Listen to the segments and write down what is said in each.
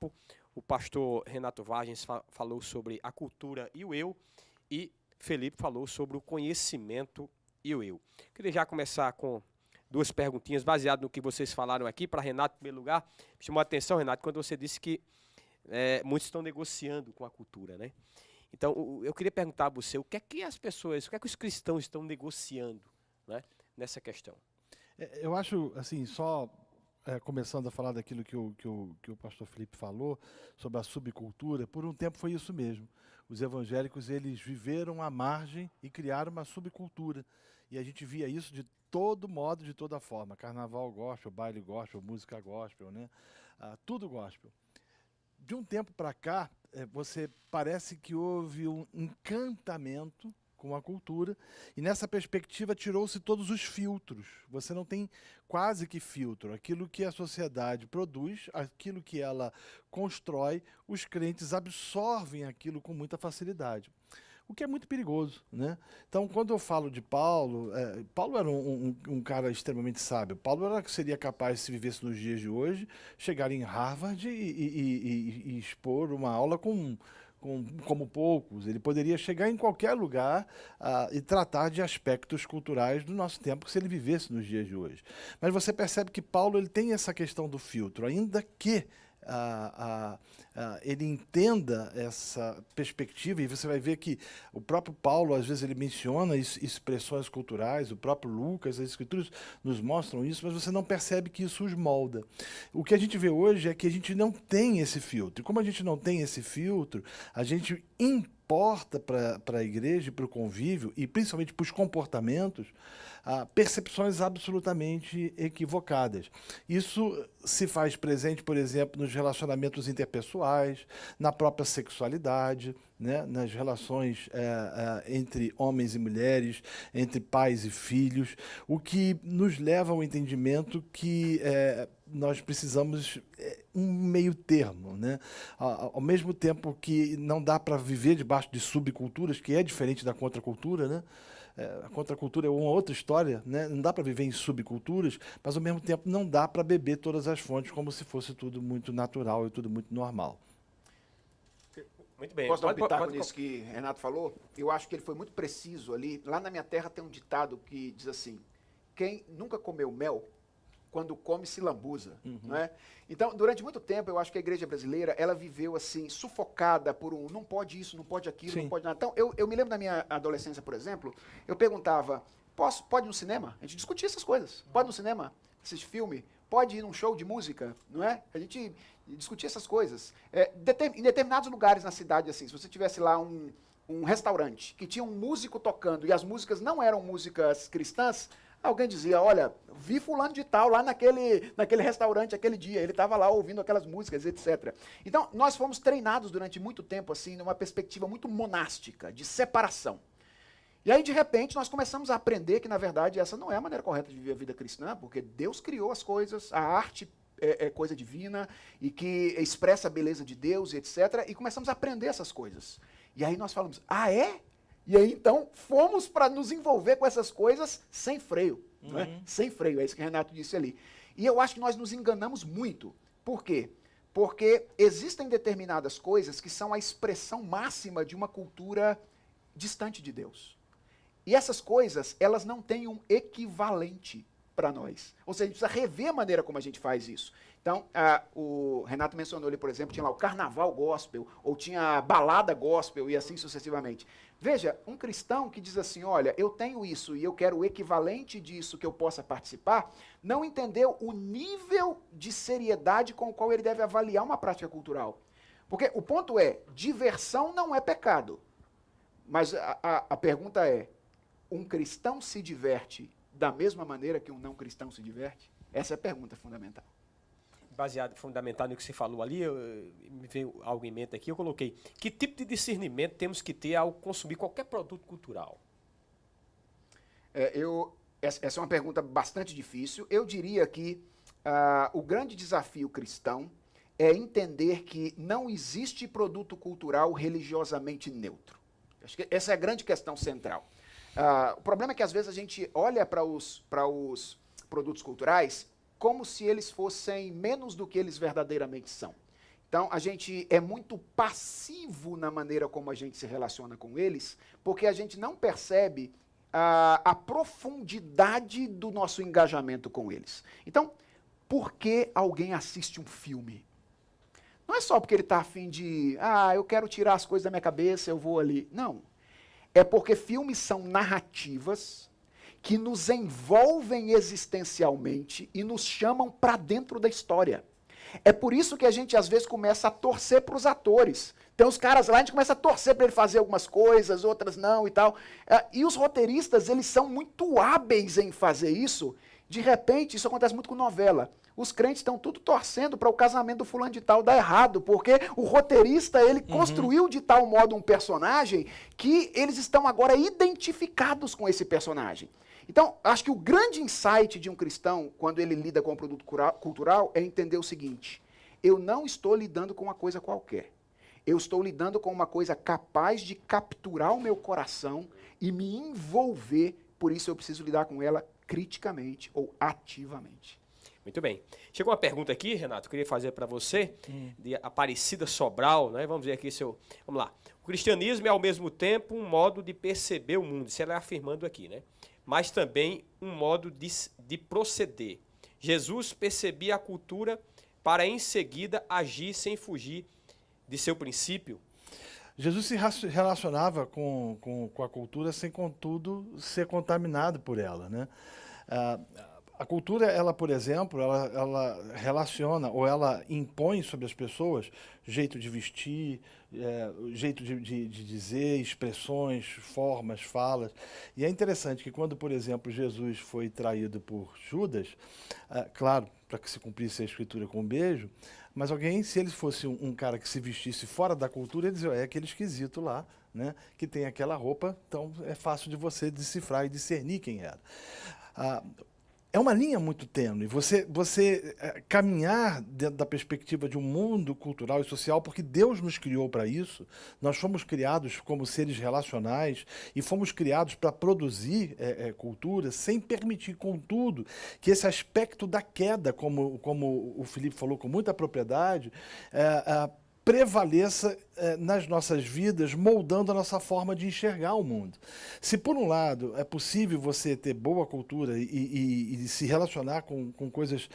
bate-papo. O pastor Renato Vargens falou sobre a cultura e o eu, e Felipe falou sobre o conhecimento e o eu. Queria já começar com duas perguntinhas baseadas no que vocês falaram aqui. Para Renato, em primeiro lugar, me chamou a atenção, Renato, quando você disse que muitos estão negociando com a cultura, né? Então, eu queria perguntar a você, o que é que as pessoas, o que é que os cristãos estão negociando, né, nessa questão? Eu acho, assim, só começando a falar daquilo que o pastor Felipe falou, sobre a subcultura, por um tempo foi isso mesmo. Os evangélicos, eles viveram à margem e criaram uma subcultura. E a gente via isso de todo modo, de toda forma. Carnaval gospel, baile gospel, música gospel, né? Tudo gospel. De um tempo para cá, você parece que houve um encantamento com a cultura, e nessa perspectiva tirou-se todos os filtros. Você não tem quase que filtro. Aquilo que a sociedade produz, aquilo que ela constrói, os crentes absorvem aquilo com muita facilidade. O que é muito perigoso, né? Então, quando eu falo de Paulo, Paulo era um cara extremamente sábio. Paulo seria capaz, se vivesse nos dias de hoje, chegar em Harvard e expor uma aula como poucos. Ele poderia chegar em qualquer lugar e tratar de aspectos culturais do nosso tempo, se ele vivesse nos dias de hoje. Mas você percebe que Paulo ele tem essa questão do filtro, ainda que ele entenda essa perspectiva, e você vai ver que o próprio Paulo, às vezes, ele menciona expressões culturais, o próprio Lucas, as escrituras nos mostram isso, mas você não percebe que isso os molda. O que a gente vê hoje é que a gente não tem esse filtro. E como a gente não tem esse filtro, a gente importa para a igreja, para o convívio, e principalmente para os comportamentos, percepções absolutamente equivocadas. Isso se faz presente, por exemplo, nos relacionamentos interpessoais, na própria sexualidade, né, nas relações entre homens e mulheres, entre pais e filhos, o que nos leva ao entendimento que nós precisamos um meio termo, né? Ao mesmo tempo que não dá para viver debaixo de subculturas, que é diferente da contracultura, né? A contracultura é uma outra história, né? Não dá para viver em subculturas, mas ao mesmo tempo não dá para beber todas as fontes como se fosse tudo muito natural e tudo muito normal. Muito bem. Posso dar um pitaco nisso que Renato falou? Eu acho que ele foi muito preciso ali. Lá na minha terra tem um ditado que diz assim: quem nunca comeu mel, quando come se lambuza, não é? Então, durante muito tempo, eu acho que a igreja brasileira, ela viveu assim, sufocada por não pode isso, não pode aquilo, Sim. não pode nada. Então, eu me lembro da minha adolescência, por exemplo, eu perguntava, pode ir no cinema? A gente discutia essas coisas. Pode ir no cinema? Assistir filme? Pode ir num show de música, não é? A gente discutia essas coisas. Em determinados lugares na cidade, assim, se você tivesse lá um restaurante que tinha um músico tocando e as músicas não eram músicas cristãs, alguém dizia, olha, vi fulano de tal lá naquele restaurante aquele dia, ele estava lá ouvindo aquelas músicas, etc. Então, nós fomos treinados durante muito tempo, assim, numa perspectiva muito monástica, de separação. E aí, de repente, nós começamos a aprender que, na verdade, essa não é a maneira correta de viver a vida cristã, porque Deus criou as coisas, a arte é coisa divina, e que expressa a beleza de Deus, e etc. E começamos a aprender essas coisas. E aí nós falamos, é? E aí, então, fomos para nos envolver com essas coisas sem freio. Não é? Sem freio, é isso que o Renato disse ali. E eu acho que nós nos enganamos muito. Por quê? Porque existem determinadas coisas que são a expressão máxima de uma cultura distante de Deus. E essas coisas, elas não têm um equivalente para nós. Ou seja, a gente precisa rever a maneira como a gente faz isso. Então, o Renato mencionou ali, por exemplo, tinha lá o carnaval gospel, ou tinha a balada gospel, e assim sucessivamente. Veja, um cristão que diz assim, olha, eu tenho isso e eu quero o equivalente disso que eu possa participar, não entendeu o nível de seriedade com o qual ele deve avaliar uma prática cultural. Porque o ponto é, diversão não é pecado. Mas a pergunta é, um cristão se diverte da mesma maneira que um não cristão se diverte? Essa é a pergunta fundamental. Baseado, fundamentado no que você falou ali, me veio algo em mente aqui, eu coloquei, que tipo de discernimento temos que ter ao consumir qualquer produto cultural? Essa é uma pergunta bastante difícil. Eu diria que o grande desafio cristão é entender que não existe produto cultural religiosamente neutro. Acho que essa é a grande questão central. O problema é que às vezes a gente olha para os produtos culturais como se eles fossem menos do que eles verdadeiramente são. Então, a gente é muito passivo na maneira como a gente se relaciona com eles, porque a gente não percebe a profundidade do nosso engajamento com eles. Então, por que alguém assiste um filme? Não é só porque ele está a fim de, eu quero tirar as coisas da minha cabeça, eu vou ali. Não. É porque filmes são narrativas que nos envolvem existencialmente e nos chamam para dentro da história. É por isso que a gente, às vezes, começa a torcer para os atores. Tem uns caras lá, a gente começa a torcer para ele fazer algumas coisas, outras não e tal. E os roteiristas, eles são muito hábeis em fazer isso. De repente, isso acontece muito com novela. Os crentes estão tudo torcendo para o casamento do fulano de tal dar errado, porque o roteirista, ele construiu de tal modo um personagem que eles estão agora identificados com esse personagem. Então, acho que o grande insight de um cristão, quando ele lida com um produto cultural, é entender o seguinte: eu não estou lidando com uma coisa qualquer. Eu estou lidando com uma coisa capaz de capturar o meu coração e me envolver, por isso eu preciso lidar com ela criticamente ou ativamente. Muito bem. Chegou uma pergunta aqui, Renato, que eu queria fazer para você, de Aparecida Sobral, né? Vamos ver aqui seu... Vamos lá. O cristianismo é ao mesmo tempo um modo de perceber o mundo, isso ela é afirmando aqui, né? Mas também um modo de proceder. Jesus percebia a cultura para em seguida agir sem fugir de seu princípio. Jesus se relacionava com a cultura sem, contudo, ser contaminado por ela, né? A cultura, ela, por exemplo, ela relaciona ou ela impõe sobre as pessoas jeito de vestir, jeito de dizer, expressões, formas, falas. E é interessante que quando, por exemplo, Jesus foi traído por Judas, claro, para que se cumprisse a escritura com um beijo, mas alguém, se ele fosse um cara que se vestisse fora da cultura, ele dizia, é aquele esquisito lá, né, que tem aquela roupa, então é fácil de você decifrar e discernir quem era. É uma linha muito tênue, você caminhar dentro da perspectiva de um mundo cultural e social, porque Deus nos criou para isso, nós fomos criados como seres relacionais e fomos criados para produzir cultura, sem permitir, contudo, que esse aspecto da queda, como o Felipe falou com muita propriedade, prevaleça nas nossas vidas, moldando a nossa forma de enxergar o mundo. Se, por um lado, é possível você ter boa cultura e se relacionar com coisas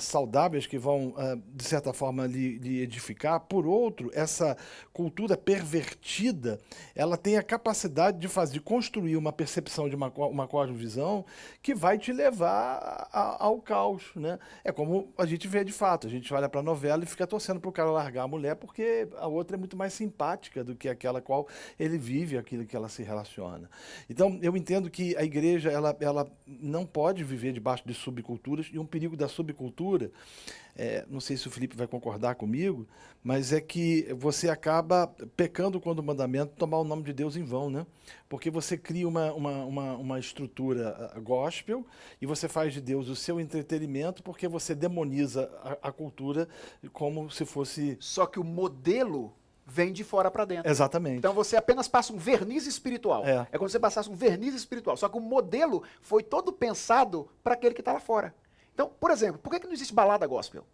saudáveis que vão, de certa forma, lhe edificar, por outro, essa cultura pervertida, ela tem a capacidade de construir uma percepção de uma cosmovisão que vai te levar ao caos, né? É como a gente vê de fato, a gente olha para a novela e fica torcendo para o cara largar a mulher porque a outra é muito mais simpática do que aquela qual ele vive, aquilo que ela se relaciona. Então, eu entendo que a igreja ela não pode viver debaixo de subculturas, e um perigo da subcultura, não sei se o Felipe vai concordar comigo, mas é que você acaba pecando quando o mandamento tomar o nome de Deus em vão, né? Porque você cria uma estrutura gospel e você faz de Deus o seu entretenimento porque você demoniza a cultura como se fosse... Só que o modelo vem de fora para dentro. Exatamente. Então você apenas passa um verniz espiritual. É como se você passasse um verniz espiritual. Só que o modelo foi todo pensado para aquele que está lá fora. Então, por exemplo, por que não existe balada gospel?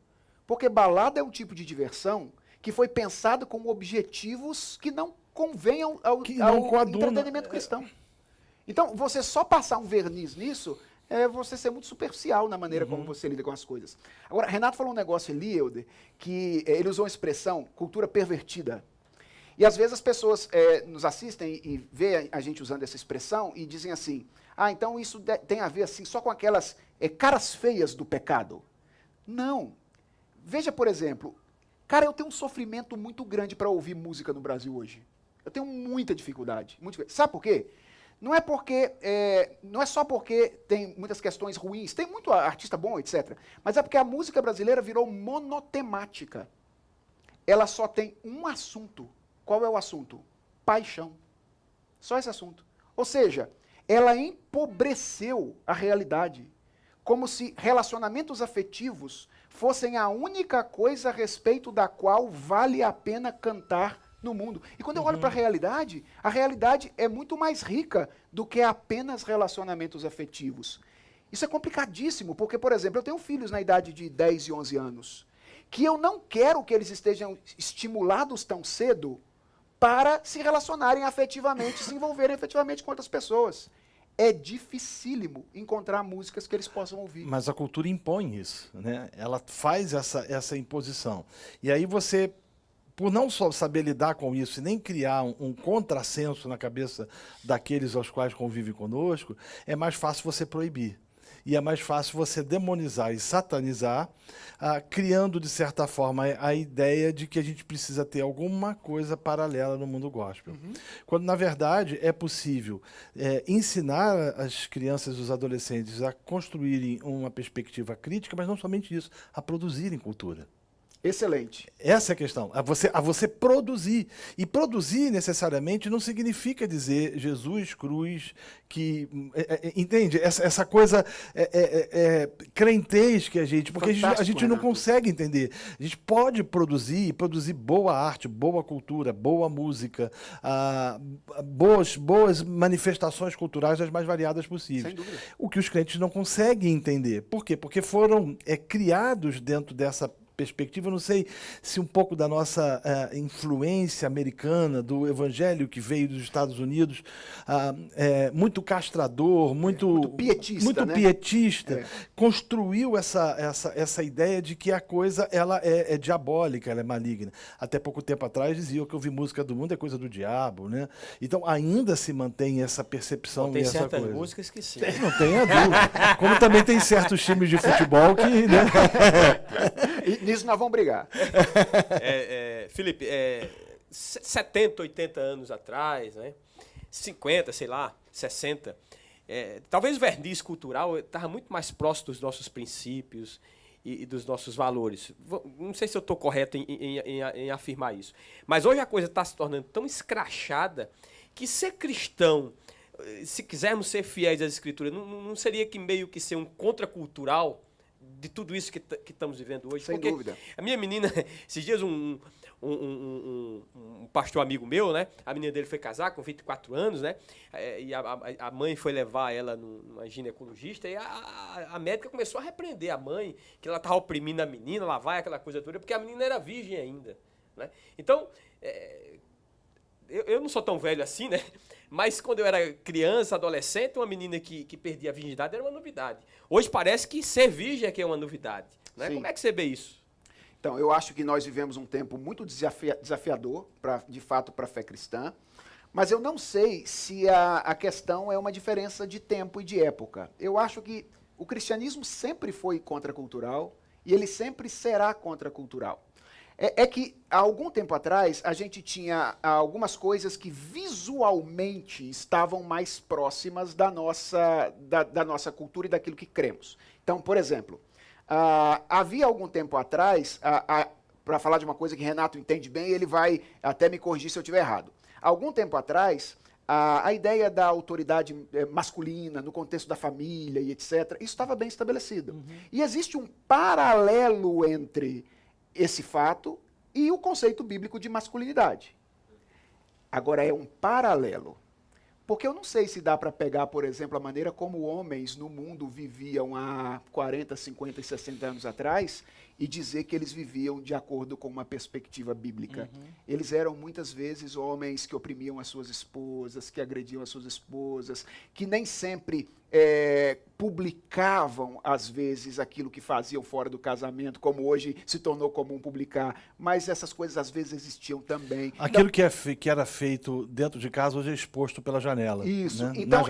Porque balada é um tipo de diversão que foi pensado com objetivos que não convenham ao entretenimento cristão. Então, você só passar um verniz nisso é você ser muito superficial na maneira como você lida com as coisas. Agora, Renato falou um negócio ali, Helder, que ele usou uma expressão, cultura pervertida. E às vezes as pessoas nos assistem e veem a gente usando essa expressão e dizem assim, então isso tem a ver assim, só com aquelas caras feias do pecado. Não. Veja, por exemplo, cara, eu tenho um sofrimento muito grande para ouvir música no Brasil hoje. Eu tenho muita dificuldade. Sabe por quê? Não é só porque tem muitas questões ruins, tem muito artista bom, etc. Mas é porque a música brasileira virou monotemática. Ela só tem um assunto. Qual é o assunto? Paixão. Só esse assunto. Ou seja, ela empobreceu a realidade, como se relacionamentos afetivos fossem a única coisa a respeito da qual vale a pena cantar no mundo. E quando eu olho para a realidade é muito mais rica do que apenas relacionamentos afetivos. Isso é complicadíssimo, porque, por exemplo, eu tenho filhos na idade de 10 e 11 anos. que eu não quero que eles estejam estimulados tão cedo para se relacionarem afetivamente, se envolverem efetivamente com outras pessoas. É dificílimo encontrar músicas que eles possam ouvir. Mas a cultura impõe isso, né? Ela faz essa imposição. E aí você, por não só saber lidar com isso e nem criar um contrassenso na cabeça daqueles aos quais convive conosco, é mais fácil você proibir. E é mais fácil você demonizar e satanizar, criando, de certa forma, a ideia de que a gente precisa ter alguma coisa paralela no mundo gospel. Quando, na verdade, é possível ensinar as crianças e os adolescentes a construírem uma perspectiva crítica, mas não somente isso, a produzirem cultura. Excelente. Essa é a questão, a você produzir. E produzir, necessariamente, não significa dizer Jesus, cruz, que... entende? Essa coisa crentez que a gente... Porque a gente não consegue entender. A gente pode produzir boa arte, boa cultura, boa música, boas manifestações culturais das mais variadas possíveis. Sem dúvida. O que os crentes não conseguem entender. Por quê? Porque foram criados dentro dessa perspectiva, eu não sei se um pouco da nossa influência americana, do evangelho que veio dos Estados Unidos, muito castrador, muito pietista, construiu essa ideia de que a coisa ela é diabólica, ela é maligna. Até pouco tempo atrás diziam que ouvir música do mundo é coisa do diabo, né? Então ainda se mantém essa percepção e essa coisa. Tem certas músicas que sim. Não tenha dúvida. Como também tem certos times de futebol que... Né? Nisso nós vamos brigar. Felipe, 70, 80 anos atrás, né? 50, sei lá, 60, talvez o verniz cultural estava muito mais próximo dos nossos princípios e dos nossos valores. Não sei se eu estou correto em afirmar isso. Mas hoje a coisa está se tornando tão escrachada que ser cristão, se quisermos ser fiéis às Escrituras, não seria que meio que ser um contracultural de tudo isso que estamos vivendo hoje? Sem dúvida. A minha menina, esses dias um pastor amigo meu, né? A menina dele foi casar com 24 anos, né? E a mãe foi levar ela numa ginecologista e a médica começou a repreender a mãe, que ela estava oprimindo a menina, lá vai aquela coisa toda, porque a menina era virgem ainda, né? Então, eu não sou tão velho assim, né? Mas quando eu era criança, adolescente, uma menina que perdia a virgindade era uma novidade. Hoje parece que ser virgem é que é uma novidade, né? Como é que você vê isso? Então, eu acho que nós vivemos um tempo muito desafiador, de fato, para a fé cristã, mas eu não sei se a questão é uma diferença de tempo e de época. Eu acho que o cristianismo sempre foi contracultural e ele sempre será contracultural. É que, há algum tempo atrás, a gente tinha algumas coisas que visualmente estavam mais próximas da nossa cultura e daquilo que cremos. Então, por exemplo, havia algum tempo atrás, para falar de uma coisa que Renato entende bem, ele vai até me corrigir se eu estiver errado. Algum tempo atrás, a ideia da autoridade masculina, no contexto da família e etc., isso estava bem estabelecido. E existe um paralelo entre esse fato e o conceito bíblico de masculinidade. Agora, é um paralelo. Porque eu não sei se dá para pegar, por exemplo, a maneira como homens no mundo viviam há 40, 50 e 60 anos atrás e dizer que eles viviam de acordo com uma perspectiva bíblica. Eles eram muitas vezes homens que oprimiam as suas esposas, que agrediam as suas esposas, que nem sempre publicavam, às vezes, aquilo que faziam fora do casamento, como hoje se tornou comum publicar, mas essas coisas às vezes existiam também. Aquilo que era feito dentro de casa hoje é exposto pela janela. Isso. Né? Então,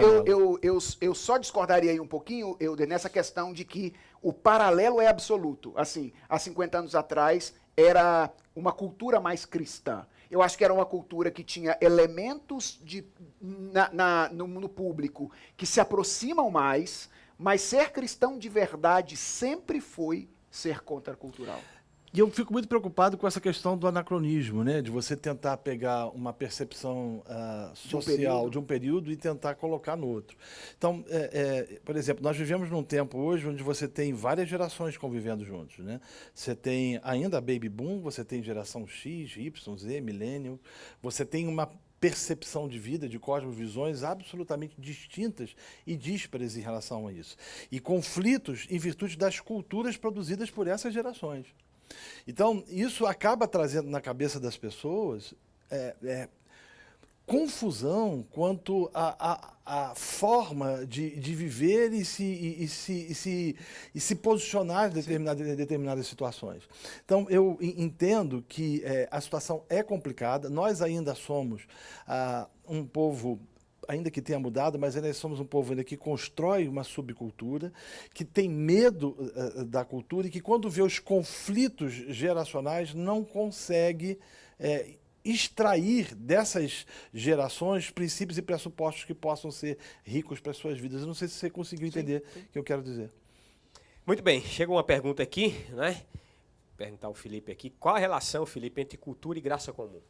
eu só discordaria aí um pouquinho, Euder, nessa questão de que o paralelo é absoluto. Assim, há 50 anos atrás, era uma cultura mais cristã. Eu acho que era uma cultura que tinha elementos no público que se aproximam mais, mas ser cristão de verdade sempre foi ser contracultural. E eu fico muito preocupado com essa questão do anacronismo, né? De você tentar pegar uma percepção social de um período e tentar colocar no outro. Então, por exemplo, nós vivemos num tempo hoje onde você tem várias gerações convivendo juntos, né? Você tem ainda a Baby Boom, você tem geração X, Y, Z, Millennium, você tem uma percepção de vida, de cosmovisões absolutamente distintas e díspares em relação a isso. E conflitos em virtude das culturas produzidas por essas gerações. Então, isso acaba trazendo na cabeça das pessoas confusão quanto à forma de viver e se posicionar em determinadas situações. Então, eu entendo que a situação é complicada, nós ainda somos um povo, ainda que tenha mudado, mas ainda somos um povo ainda que constrói uma subcultura, que tem medo da cultura e que, quando vê os conflitos geracionais, não consegue extrair dessas gerações princípios e pressupostos que possam ser ricos para as suas vidas. Eu não sei se você conseguiu entender o que eu quero dizer. Muito bem, chega uma pergunta aqui, né? Vou perguntar ao Felipe aqui. Qual a relação, Felipe, entre cultura e graça comum?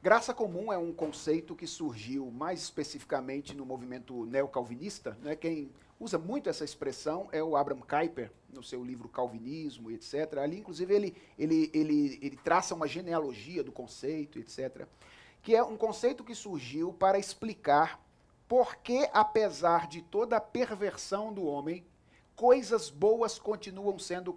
Graça comum é um conceito que surgiu mais especificamente no movimento neocalvinista, né? Quem usa muito essa expressão é o Abraham Kuyper, no seu livro Calvinismo, etc. Ali, inclusive, ele traça uma genealogia do conceito, etc., que é um conceito que surgiu para explicar por que, apesar de toda a perversão do homem, coisas boas continuam sendo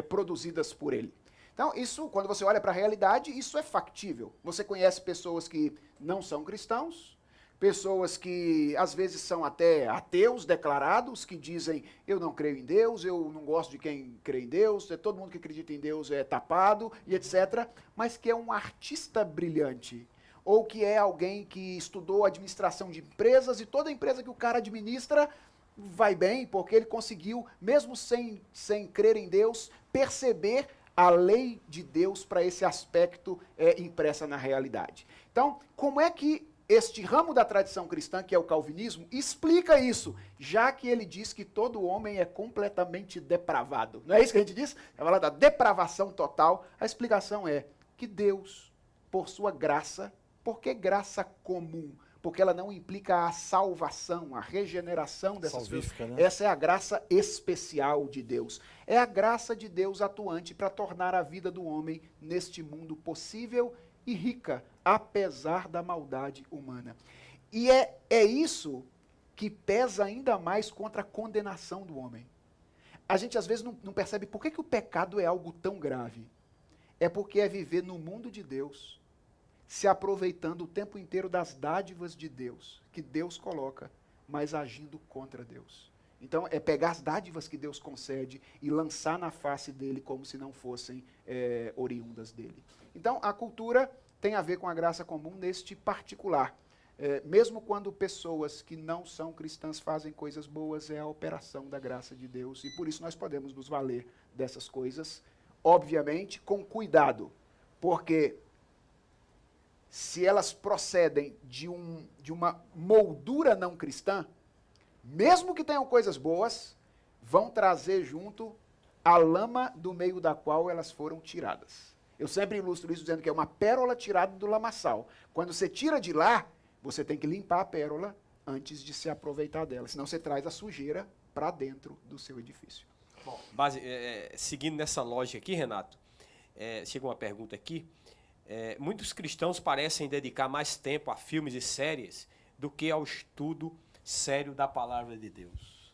produzidas por ele. Então, isso, quando você olha para a realidade, isso é factível. Você conhece pessoas que não são cristãos, pessoas que às vezes são até ateus declarados, que dizem, eu não creio em Deus, eu não gosto de quem crê em Deus, todo mundo que acredita em Deus é tapado, e etc., mas que é um artista brilhante, ou que é alguém que estudou administração de empresas, e toda empresa que o cara administra vai bem, porque ele conseguiu, mesmo sem crer em Deus, perceber a lei de Deus para esse aspecto impressa na realidade. Então, como é que este ramo da tradição cristã, que é o calvinismo, explica isso, já que ele diz que todo homem é completamente depravado? Não é isso que a gente diz? É falar da depravação total. A explicação é que Deus, por sua graça, por que graça comum? Porque ela não implica a salvação, a regeneração dessas pessoas. Né? Essa é a graça especial de Deus. É a graça de Deus atuante para tornar a vida do homem neste mundo possível e rica, apesar da maldade humana. E é isso que pesa ainda mais contra a condenação do homem. A gente às vezes não percebe por que o pecado é algo tão grave. É porque é viver no mundo de Deus, se aproveitando o tempo inteiro das dádivas de Deus, que Deus coloca, mas agindo contra Deus. Então, é pegar as dádivas que Deus concede e lançar na face dele como se não fossem oriundas dele. Então, a cultura tem a ver com a graça comum neste particular. Mesmo quando pessoas que não são cristãs fazem coisas boas, é a operação da graça de Deus. E por isso nós podemos nos valer dessas coisas, obviamente, com cuidado. Porque se elas procedem de uma moldura não cristã, mesmo que tenham coisas boas, vão trazer junto a lama do meio da qual elas foram tiradas. Eu sempre ilustro isso dizendo que é uma pérola tirada do lamaçal. Quando você tira de lá, você tem que limpar a pérola antes de se aproveitar dela, senão você traz a sujeira para dentro do seu edifício. Bom, seguindo nessa lógica aqui, Renato, chega uma pergunta aqui. Muitos cristãos parecem dedicar mais tempo a filmes e séries do que ao estudo sério da palavra de Deus.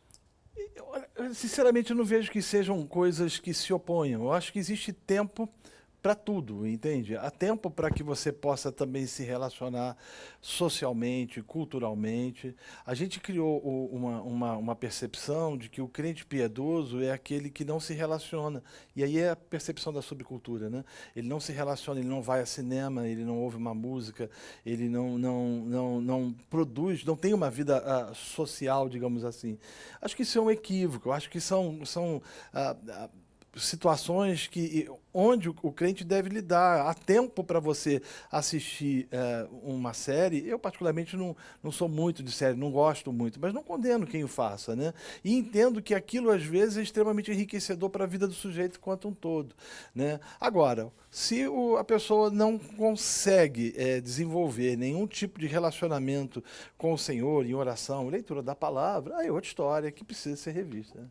Eu, sinceramente, não vejo que sejam coisas que se oponham. Eu acho que existe tempo para tudo, entende? Há tempo para que você possa também se relacionar socialmente, culturalmente. A gente criou uma percepção de que o crente piedoso é aquele que não se relaciona. E aí é a percepção da subcultura, né? Ele não se relaciona, ele não vai a cinema, ele não ouve uma música, ele não produz, não tem uma vida social, digamos assim. Acho que isso é um equívoco. Acho que são situações onde o crente deve lidar. Há tempo para você assistir uma série. Eu, particularmente, não sou muito de série, não gosto muito, mas não condeno quem o faça, né? E entendo que aquilo, às vezes, é extremamente enriquecedor para a vida do sujeito quanto um todo, né? Agora, se a pessoa não consegue desenvolver nenhum tipo de relacionamento com o Senhor, em oração, leitura da palavra, aí é outra história que precisa ser revista, né?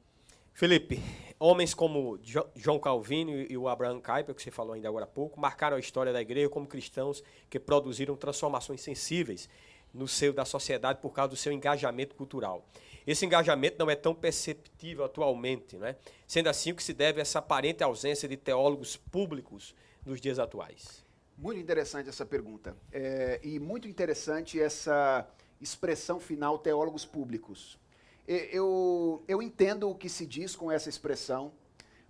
Felipe, homens como João Calvino e o Abraham Kuyper, que você falou ainda agora há pouco, marcaram a história da igreja como cristãos que produziram transformações sensíveis no seio da sociedade por causa do seu engajamento cultural. esse engajamento não é tão perceptível atualmente, né? Sendo assim, o que se deve a essa aparente ausência de teólogos públicos nos dias atuais? Muito interessante essa pergunta. E muito interessante essa expressão final, teólogos públicos. Eu entendo o que se diz com essa expressão,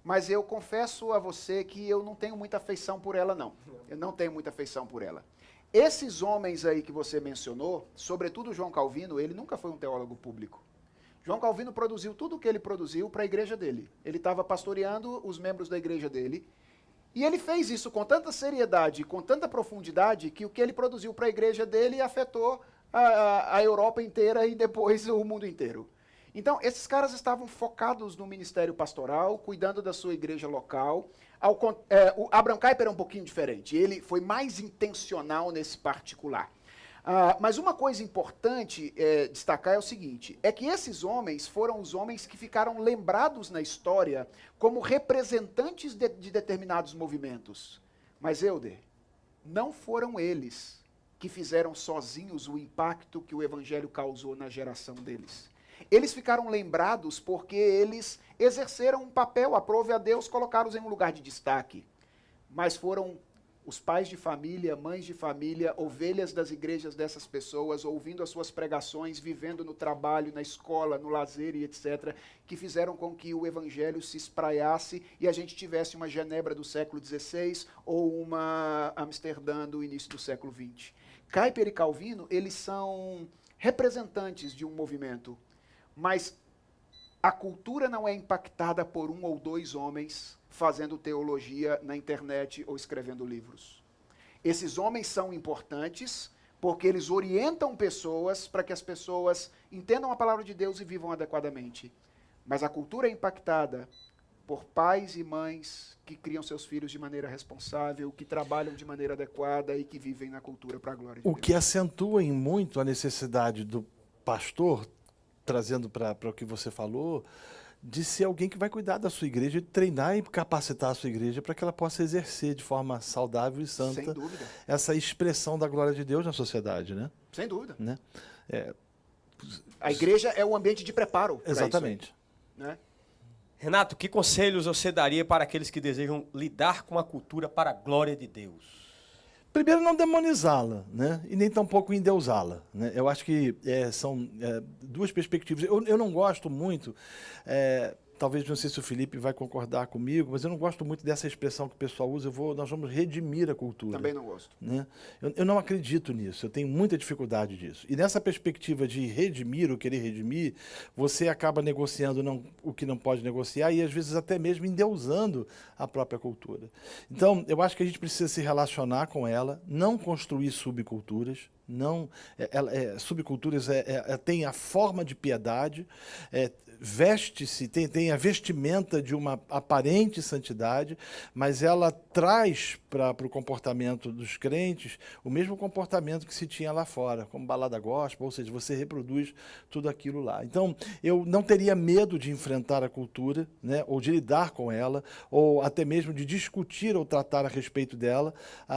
mas eu confesso a você que eu não tenho muita afeição por ela, não. Eu não tenho muita afeição por ela. Esses homens aí que você mencionou, sobretudo João Calvino, ele nunca foi um teólogo público. João Calvino produziu tudo o que ele produziu para a igreja dele. Ele estava pastoreando os membros da igreja dele, e ele fez isso com tanta seriedade, com tanta profundidade, que o que ele produziu para a igreja dele afetou a Europa inteira e depois o mundo inteiro. Então, esses caras estavam focados no ministério pastoral, cuidando da sua igreja local. O Abraham Kuyper é um pouquinho diferente, ele foi mais intencional nesse particular. Mas uma coisa importante destacar é o seguinte, é que esses homens foram os homens que ficaram lembrados na história como representantes de determinados movimentos. Mas, Euder, não foram eles que fizeram sozinhos o impacto que o evangelho causou na geração deles. Eles ficaram lembrados porque eles exerceram um papel, aprove a Deus, colocaram-os em um lugar de destaque. Mas foram os pais de família, mães de família, ovelhas das igrejas dessas pessoas, ouvindo as suas pregações, vivendo no trabalho, na escola, no lazer e etc., que fizeram com que o evangelho se espraiasse e a gente tivesse uma Genebra do século XVI ou uma Amsterdã do início do século XX. Kuyper e Calvino, eles são representantes de um movimento, mas a cultura não é impactada por um ou dois homens fazendo teologia na internet ou escrevendo livros. Esses homens são importantes porque eles orientam pessoas para que as pessoas entendam a palavra de Deus e vivam adequadamente. Mas a cultura é impactada por pais e mães que criam seus filhos de maneira responsável, que trabalham de maneira adequada e que vivem na cultura para a glória de Deus. O que acentua em muito a necessidade do pastor, trazendo para o que você falou, de ser alguém que vai cuidar da sua igreja, de treinar e capacitar a sua igreja para que ela possa exercer de forma saudável e santa Sem dúvida. essa expressão da glória de Deus na sociedade, né? Sem dúvida. Né? A igreja é o ambiente de preparo. Exatamente. Isso aí, né? Renato, que conselhos você daria para aqueles que desejam lidar com a cultura para a glória de Deus? Primeiro, não demonizá-la, né? E nem tampouco endeusá-la, né? Eu acho que são duas perspectivas. Eu não gosto muito, talvez não sei se o Felipe vai concordar comigo, mas eu não gosto muito dessa expressão que o pessoal usa, nós vamos redimir a cultura. Também não gosto. Né? Eu não acredito nisso, eu tenho muita dificuldade disso. E nessa perspectiva de redimir ou querer redimir, você acaba negociando o que não pode negociar e às vezes até mesmo endeusando a própria cultura. Então, eu acho que a gente precisa se relacionar com ela, não construir subculturas. Não, subculturas tem a forma de piedade, veste-se, tem a vestimenta de uma aparente santidade, mas ela traz para o comportamento dos crentes o mesmo comportamento que se tinha lá fora, como balada gospel, ou seja, você reproduz tudo aquilo lá. Então, eu não teria medo de enfrentar a cultura, né, ou de lidar com ela, ou até mesmo de discutir ou tratar a respeito dela,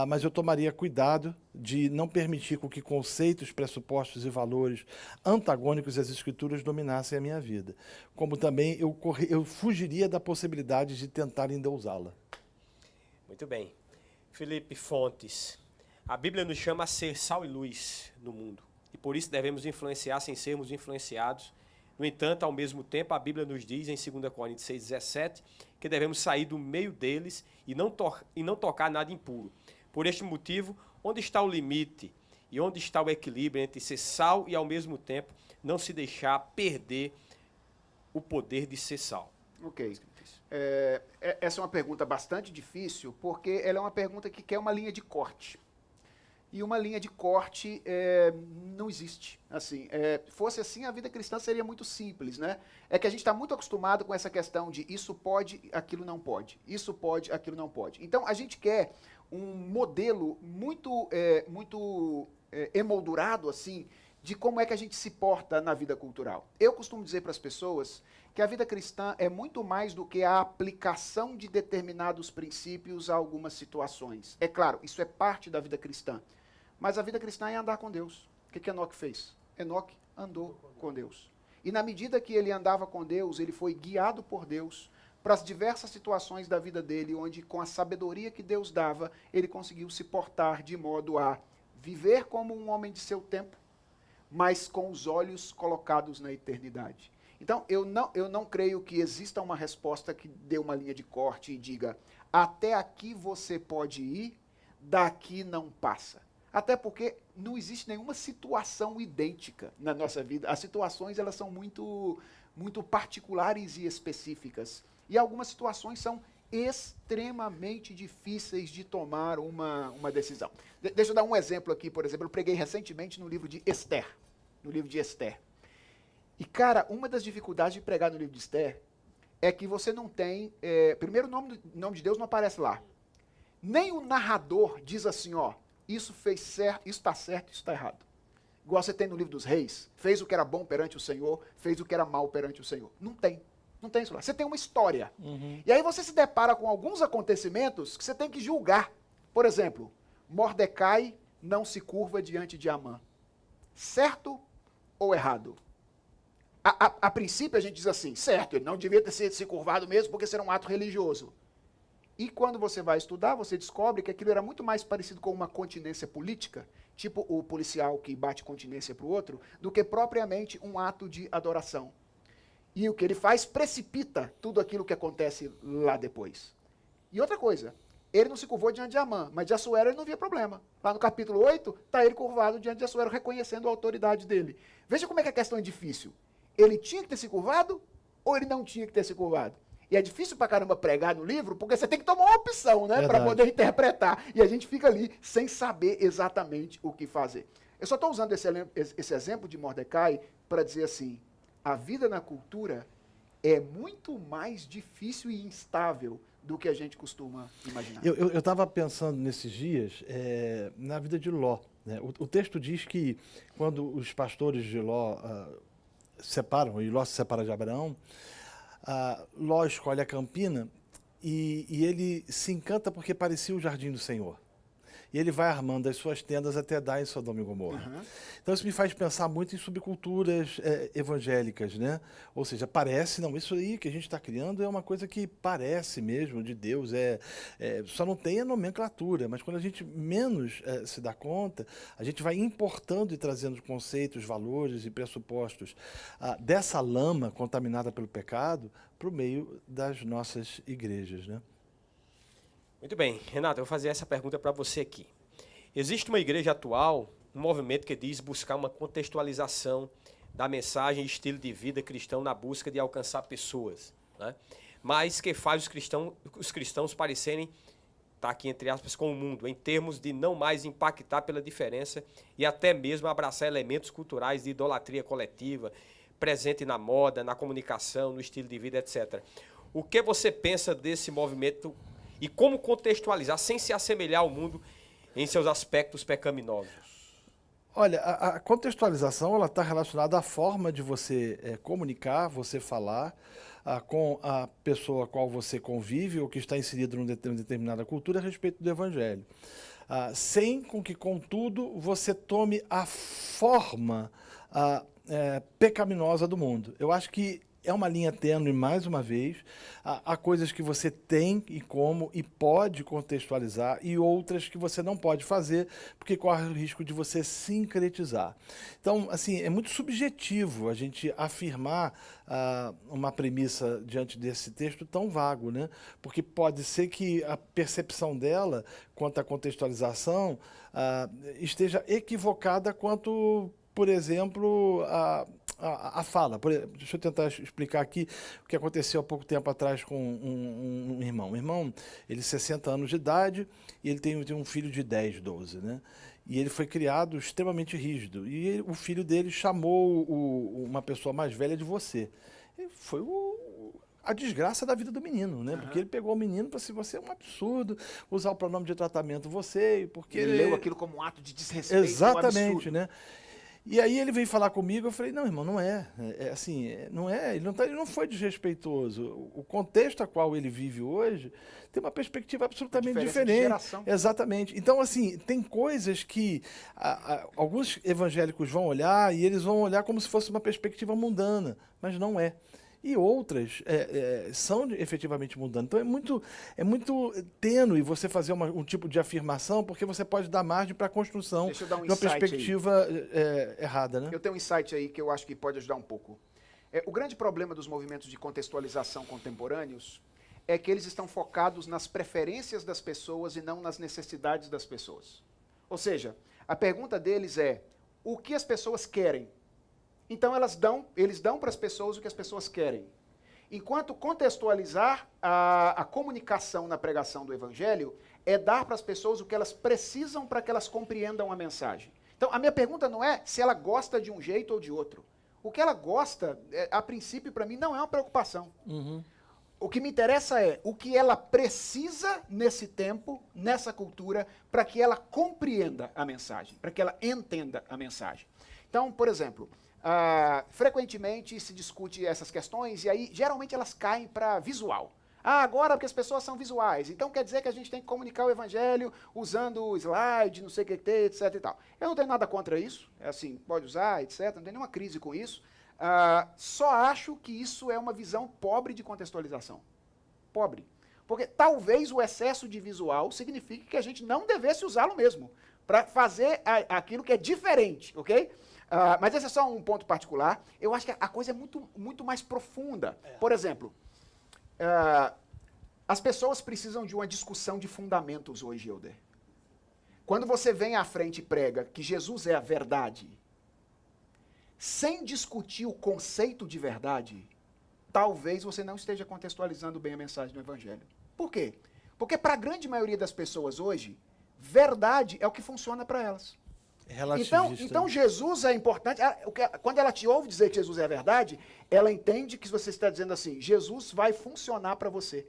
mas eu tomaria cuidado de não permitir com que conceitos, pressupostos e valores antagônicos às Escrituras dominassem a minha vida. Como também eu fugiria da possibilidade de tentar endeusá-la. Muito bem. Felipe Fontes, a Bíblia nos chama a ser sal e luz no mundo. E por isso devemos influenciar sem sermos influenciados. No entanto, ao mesmo tempo, a Bíblia nos diz em 2 Coríntios 6,17 que devemos sair do meio deles e não tocar nada impuro. Por este motivo, onde está o limite e onde está o equilíbrio entre ser sal e, ao mesmo tempo, não se deixar perder o poder de ser sal? Ok. Essa é uma pergunta bastante difícil, porque ela é uma pergunta que quer uma linha de corte. E uma linha de corte não existe. Assim, fosse assim, a vida cristã seria muito simples, né? É que a gente está muito acostumado com essa questão de isso pode, aquilo não pode. Isso pode, aquilo não pode. Então, a gente quer um modelo muito emoldurado, assim, de como é que a gente se porta na vida cultural. Eu costumo dizer para as pessoas que a vida cristã é muito mais do que a aplicação de determinados princípios a algumas situações. É claro, isso é parte da vida cristã. Mas a vida cristã é andar com Deus. O que Enoque fez? Enoque andou com Deus. E na medida que ele andava com Deus, ele foi guiado por Deus para as diversas situações da vida dele, onde com a sabedoria que Deus dava, ele conseguiu se portar de modo a viver como um homem de seu tempo, mas com os olhos colocados na eternidade. Então, eu não creio que exista uma resposta que dê uma linha de corte e diga, até aqui você pode ir, daqui não passa. Até porque não existe nenhuma situação idêntica na nossa vida. As situações, elas são muito particulares e específicas. E algumas situações são extremamente difíceis de tomar uma decisão. Deixa eu dar um exemplo aqui, por exemplo. Eu preguei recentemente no livro de Esther. E, cara, uma das dificuldades de pregar no livro de Esther é que você não tem... primeiro, o nome de Deus não aparece lá. Nem o narrador diz assim, ó, isso fez certo, isso está certo, isso está errado. Igual você tem no livro dos reis, fez o que era bom perante o Senhor, fez o que era mal perante o Senhor. Não tem isso lá. Você tem uma história. E aí você se depara com alguns acontecimentos que você tem que julgar. Por exemplo, Mordecai não se curva diante de Amã. Certo ou errado? A princípio a gente diz assim, certo, ele não devia ter se curvado mesmo porque será um ato religioso. E quando você vai estudar, você descobre que aquilo era muito mais parecido com uma continência política, tipo o policial que bate continência para o outro, do que propriamente um ato de adoração. E o que ele faz precipita tudo aquilo que acontece lá depois. E outra coisa, ele não se curvou diante de Amã, mas de Assuero ele não via problema. Lá no capítulo 8, está ele curvado diante de Assuero, reconhecendo a autoridade dele. Veja como é que a questão é difícil. Ele tinha que ter se curvado ou ele não tinha que ter se curvado? E é difícil pra caramba pregar no livro, porque você tem que tomar uma opção, né, para poder interpretar. E a gente fica ali sem saber exatamente o que fazer. Eu só estou usando esse exemplo de Mordecai para dizer assim, a vida na cultura é muito mais difícil e instável do que a gente costuma imaginar. Eu estava pensando nesses dias na vida de Ló. Né? O texto diz que quando os pastores de Ló separam, e Ló se separa de Abraão, Ló escolhe a campina e ele se encanta porque parecia o jardim do Senhor. E ele vai armando as suas tendas até dar em Sodoma e Gomorra. Uhum. Então isso me faz pensar muito em subculturas evangélicas, né? Ou seja, parece, não, isso aí que a gente está criando é uma coisa que parece mesmo de Deus, só não tem a nomenclatura, mas quando a gente menos se dá conta, a gente vai importando e trazendo conceitos, valores e pressupostos dessa lama contaminada pelo pecado para o meio das nossas igrejas, né? Muito bem, Renato, eu vou fazer essa pergunta para você aqui. Existe uma igreja atual, um movimento que diz buscar uma contextualização da mensagem e estilo de vida cristão na busca de alcançar pessoas, né? Mas que faz os cristãos parecerem, tá aqui entre aspas, com o mundo, em termos de não mais impactar pela diferença e até mesmo abraçar elementos culturais de idolatria coletiva, presente na moda, na comunicação, no estilo de vida, etc. O que você pensa desse movimento e como contextualizar sem se assemelhar ao mundo em seus aspectos pecaminosos? Olha, a contextualização ela está relacionada à forma de você comunicar, você falar com a pessoa a qual você convive ou que está inserido numa determinada cultura a respeito do Evangelho. Sem com que, contudo, você tome a forma pecaminosa do mundo. Eu acho que é uma linha tênue, mais uma vez. Há coisas que você tem e como e pode contextualizar e outras que você não pode fazer porque corre o risco de você sincretizar. Então, assim, é muito subjetivo a gente afirmar uma premissa diante desse texto tão vago, né? Porque pode ser que a percepção dela quanto à contextualização esteja equivocada quanto, por exemplo, a fala. Deixa eu tentar explicar aqui o que aconteceu há pouco tempo atrás com um irmão. Um irmão, ele 60 anos de idade e ele tem um filho de 10, 12, né? E ele foi criado extremamente rígido. E o filho dele chamou uma pessoa mais velha de você. E foi a desgraça da vida do menino, né? Uhum. Porque ele pegou o menino para assim, você é um absurdo usar o pronome de tratamento você, porque ele leu aquilo como um ato de desrespeito. Exatamente, né? E aí ele veio falar comigo, eu falei, não, irmão, não é. Não é, ele não foi desrespeitoso. O contexto a qual ele vive hoje tem uma perspectiva absolutamente diferente. De geração. Exatamente. Então, assim, tem coisas que alguns evangélicos vão olhar e eles vão olhar como se fosse uma perspectiva mundana, mas não é. E outras são efetivamente mudando. Então é muito tênue você fazer um tipo de afirmação, porque você pode dar margem para a construção de uma perspectiva errada. Né? Eu tenho um insight aí que eu acho que pode ajudar um pouco. O grande problema dos movimentos de contextualização contemporâneos é que eles estão focados nas preferências das pessoas e não nas necessidades das pessoas. Ou seja, a pergunta deles é: o que as pessoas querem? Então eles dão para as pessoas o que as pessoas querem. Enquanto contextualizar a comunicação na pregação do evangelho é dar para as pessoas o que elas precisam para que elas compreendam a mensagem. Então a minha pergunta não é se ela gosta de um jeito ou de outro. O que ela gosta, a princípio, para mim, não é uma preocupação. Uhum. O que me interessa é o que ela precisa nesse tempo, nessa cultura, para que ela compreenda a mensagem, para que ela entenda a mensagem. Então, por exemplo, frequentemente se discute essas questões e aí geralmente elas caem para visual. Agora porque as pessoas são visuais, então quer dizer que a gente tem que comunicar o evangelho usando slide, não sei o que ter, etc e tal. Eu não tenho nada contra isso, pode usar, etc, não tem nenhuma crise com isso. Só acho que isso é uma visão pobre de contextualização. Pobre. Porque talvez o excesso de visual signifique que a gente não devesse usá-lo mesmo, para fazer aquilo que é diferente, ok? Mas esse é só um ponto particular. Eu acho que a coisa é muito mais profunda. Por exemplo, as pessoas precisam de uma discussão de fundamentos hoje, Helder. Quando você vem à frente e prega que Jesus é a verdade, sem discutir o conceito de verdade, talvez você não esteja contextualizando bem a mensagem do Evangelho. Por quê? Porque para a grande maioria das pessoas hoje, verdade é o que funciona para elas. Então Jesus é importante. Quando ela te ouve dizer que Jesus é a verdade, ela entende que você está dizendo assim, Jesus vai funcionar para você,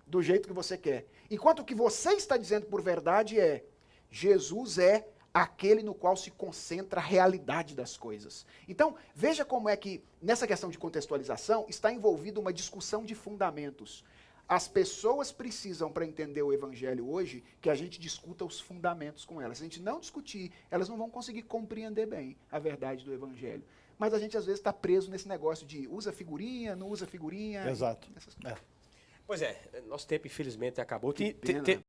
do jeito que você quer. Enquanto o que você está dizendo por verdade é, Jesus é aquele no qual se concentra a realidade das coisas. Então, veja como é que, nessa questão de contextualização, está envolvida uma discussão de fundamentos. As pessoas precisam, para entender o evangelho hoje, que a gente discuta os fundamentos com elas. Se a gente não discutir, elas não vão conseguir compreender bem a verdade do evangelho. Mas a gente, às vezes, está preso nesse negócio de usa figurinha, não usa figurinha. Exato. Pois é, nosso tempo, infelizmente, acabou.